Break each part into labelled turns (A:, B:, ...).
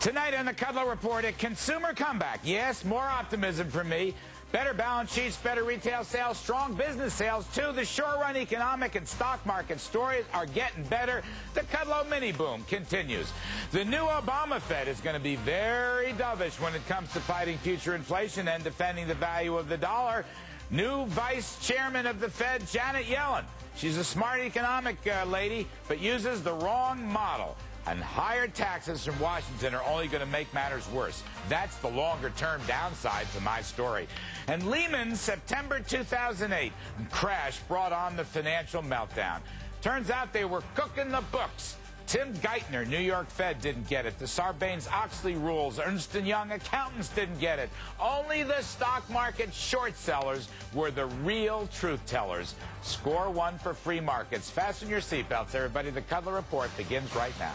A: Tonight on the Kudlow Report, a consumer comeback. Yes, more optimism from me. Better balance sheets, better retail sales, strong business sales, too. The short-run economic and stock market stories are getting better. The Kudlow mini-boom continues. The new Obama Fed is going to be very dovish when it comes to fighting future inflation and defending the value of the dollar. New vice chairman of the Fed, Janet Yellen. She's a smart economic lady, but uses the wrong model. And higher taxes from Washington are only going to make matters worse. That's the longer-term downside to my story. And Lehman's September 2008 crash brought on the financial meltdown. Turns out they were cooking the books. Tim Geithner, New York Fed, didn't get it. The Sarbanes-Oxley rules, Ernst & Young accountants didn't get it. Only the stock market short sellers were the real truth tellers. Score one for free markets. Fasten your seatbelts, everybody. The Kudlow Report begins right now.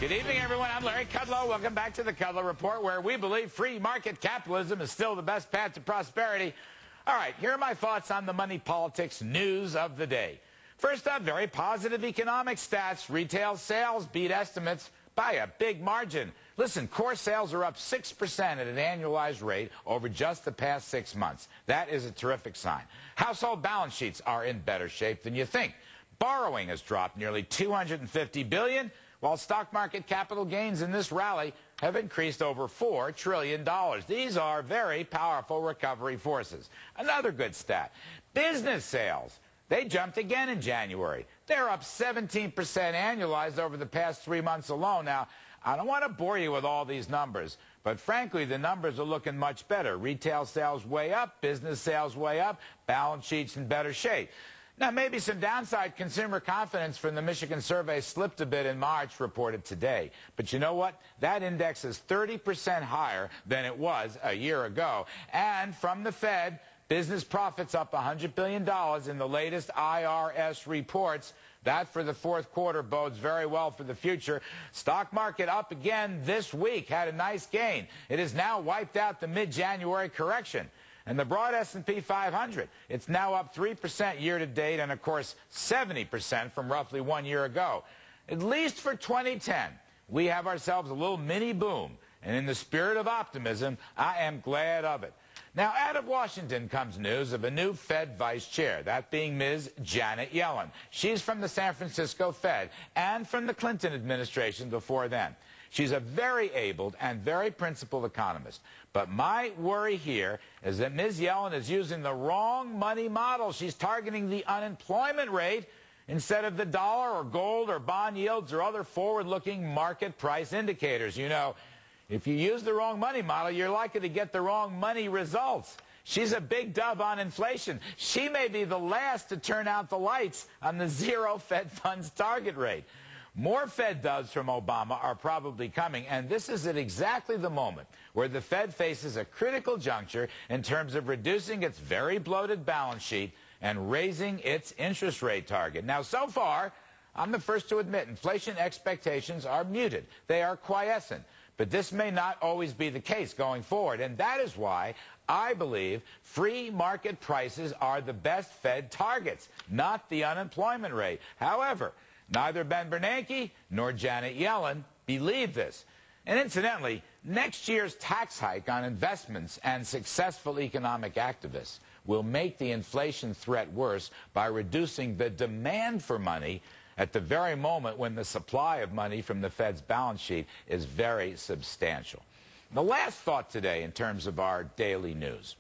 A: Good evening, everyone. I'm Larry Kudlow. Welcome back to the Kudlow Report, where we believe free market capitalism is still the best path to prosperity. All right, here are my thoughts on the money politics news of the day. First up, very positive economic stats. Retail sales beat estimates by a big margin. Listen, core sales are up 6% at an annualized rate over just the past 6 months. That is a terrific sign. Household balance sheets are in better shape than you think. Borrowing has dropped nearly $250 billion, while stock market capital gains in this rally have increased over $4 trillion. These are very powerful recovery forces. Another good stat, business sales. They jumped again in January. They're up 17% annualized over the past 3 months alone. Now, I don't want to bore you with all these numbers, but frankly, the numbers are looking much better. Retail sales way up, business sales way up, balance sheets in better shape. Now, maybe some downside. Consumer confidence from the Michigan survey slipped a bit in March, reported today. But you know what? That index is 30% higher than it was a year ago. And from the Fed, business profits up $100 billion in the latest IRS reports. That for the fourth quarter bodes very well for the future. Stock market up again this week, had a nice gain. It has now wiped out the mid-January correction. And the broad S&P 500, it's now up 3% year-to-date and, of course, 70% from roughly 1 year ago. At least for 2010, we have ourselves a little mini-boom. And in the spirit of optimism, I am glad of it. Now, out of Washington comes news of a new Fed vice chair, that being Ms. Janet Yellen. She's from the San Francisco Fed and from the Clinton administration before then. She's a very able and very principled economist. But my worry here is that Ms. Yellen is using the wrong money model. She's targeting the unemployment rate instead of the dollar or gold or bond yields or other forward-looking market price indicators. You know, if you use the wrong money model, you're likely to get the wrong money results. She's a big dub on inflation. She may be the last to turn out the lights on the zero Fed funds target rate. More Fed dubs from Obama are probably coming, and this is at exactly the moment where the Fed faces a critical juncture in terms of reducing its very bloated balance sheet and raising its interest rate target. Now, so far, I'm the first to admit inflation expectations are muted. They are quiescent. But this may not always be the case going forward, and that is why I believe free market prices are the best Fed targets, not the unemployment rate. However, neither Ben Bernanke nor Janet Yellen believe this. And incidentally, next year's tax hike on investments and successful economic activists will make the inflation threat worse by reducing the demand for money at the very moment when the supply of money from the Fed's balance sheet is very substantial. The last thought today in terms of our daily news.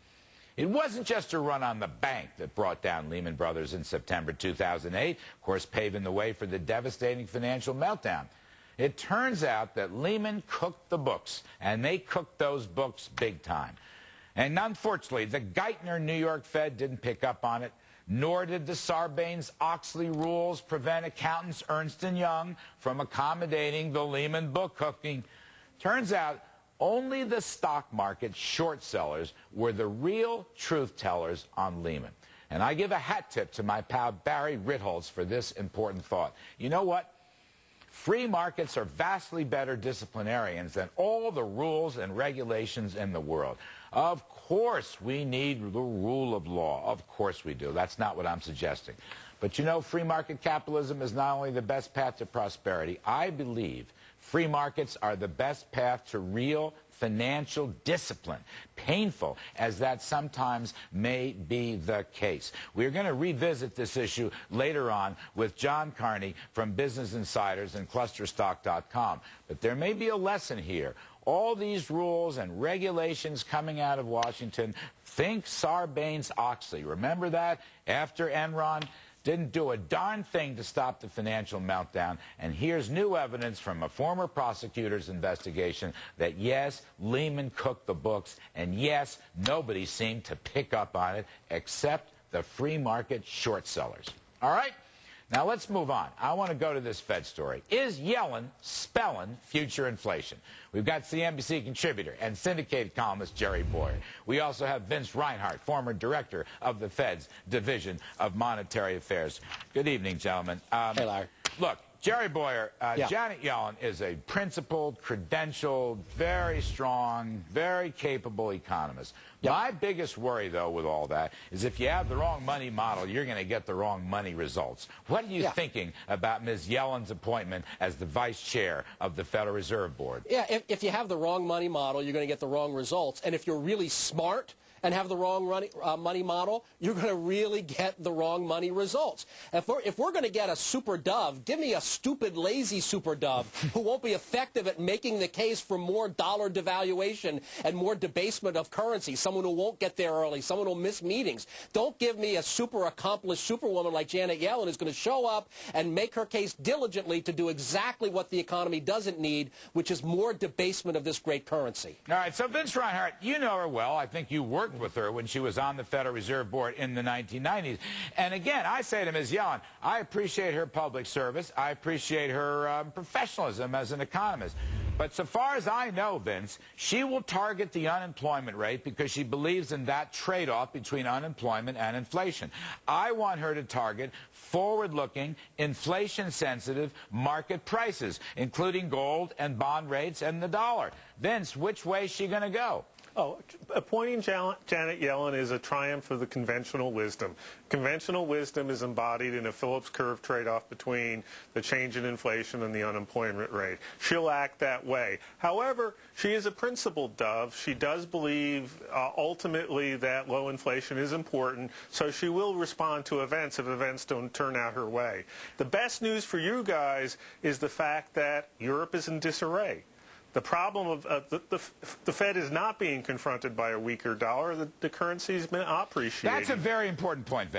A: It wasn't just a run on the bank that brought down Lehman Brothers in September 2008, of course paving the way for the devastating financial meltdown. It turns out that Lehman cooked the books, and they cooked those books big time. And unfortunately, the Geithner New York Fed didn't pick up on it, nor did the Sarbanes-Oxley rules prevent accountants Ernst & Young from accommodating the Lehman book cooking. Turns out only the stock market short sellers were the real truth tellers on Lehman. And I give a hat tip to my pal Barry Ritholtz for this important thought. You know what? Free markets are vastly better disciplinarians than all the rules and regulations in the world. Of course we need the rule of law. Of course we do. That's not what I'm suggesting. But you know, free market capitalism is not only the best path to prosperity. I believe free markets are the best path to real financial discipline, painful as that sometimes may be the case. We're going to revisit this issue later on with John Carney from Business Insiders and ClusterStock.com. But there may be a lesson here. All these rules and regulations coming out of Washington, think Sarbanes-Oxley. Remember that? After Enron, didn't do a darn thing to stop the financial meltdown. And here's new evidence from a former prosecutor's investigation that, yes, Lehman cooked the books, and yes, nobody seemed to pick up on it except the free market short sellers. All right? Now let's move on. I want to go to this Fed story. Is Yellen spelling future inflation? We've got CNBC contributor and syndicated columnist Jerry Bowyer. We also have Vince Reinhart, former director of the Fed's Division of Monetary Affairs. Good evening, gentlemen.
B: Hey, Larry.
A: Look, Jerry Bowyer, Janet Yellen is a principled, credentialed, very strong, very capable economist. Yep. My biggest worry, though, with all that is if you have the wrong money model, you're going to get the wrong money results. What are you thinking about Ms. Yellen's appointment as the vice chair of the Federal Reserve Board?
B: Yeah, if you have the wrong money model, you're going to get the wrong results. And if you're really smart and have the wrong money model, you're going to really get the wrong money results. If we're going to get a super dove, give me a stupid, lazy super dove who won't be effective at making the case for more dollar devaluation and more debasement of currency, someone who won't get there early, someone who will miss meetings. Don't give me a super accomplished superwoman like Janet Yellen who's going to show up and make her case diligently to do exactly what the economy doesn't need, which is more debasement of this great currency.
A: All right, so Vince Reinhart, you know her well. I think you worked with her when she was on the Federal Reserve Board in the 1990s. And again, I say to Ms. Yellen, I appreciate her public service. I appreciate her professionalism as an economist. But so far as I know, Vince, she will target the unemployment rate because she believes in that trade-off between unemployment and inflation. I want her to target forward-looking, inflation-sensitive market prices, including gold and bond rates and the dollar. Vince, which way is she going to go?
C: Oh, appointing Janet Yellen is a triumph of the conventional wisdom. Conventional wisdom is embodied in a Phillips curve trade-off between the change in inflation and the unemployment rate. She'll act that way. However, she is a principled dove. She does believe ultimately that low inflation is important, so she will respond to events if events don't turn out her way. The best news for you guys is the fact that Europe is in disarray. The problem of the Fed is not being confronted by a weaker dollar. The currency has been appreciating.
A: That's a very important point, Vince.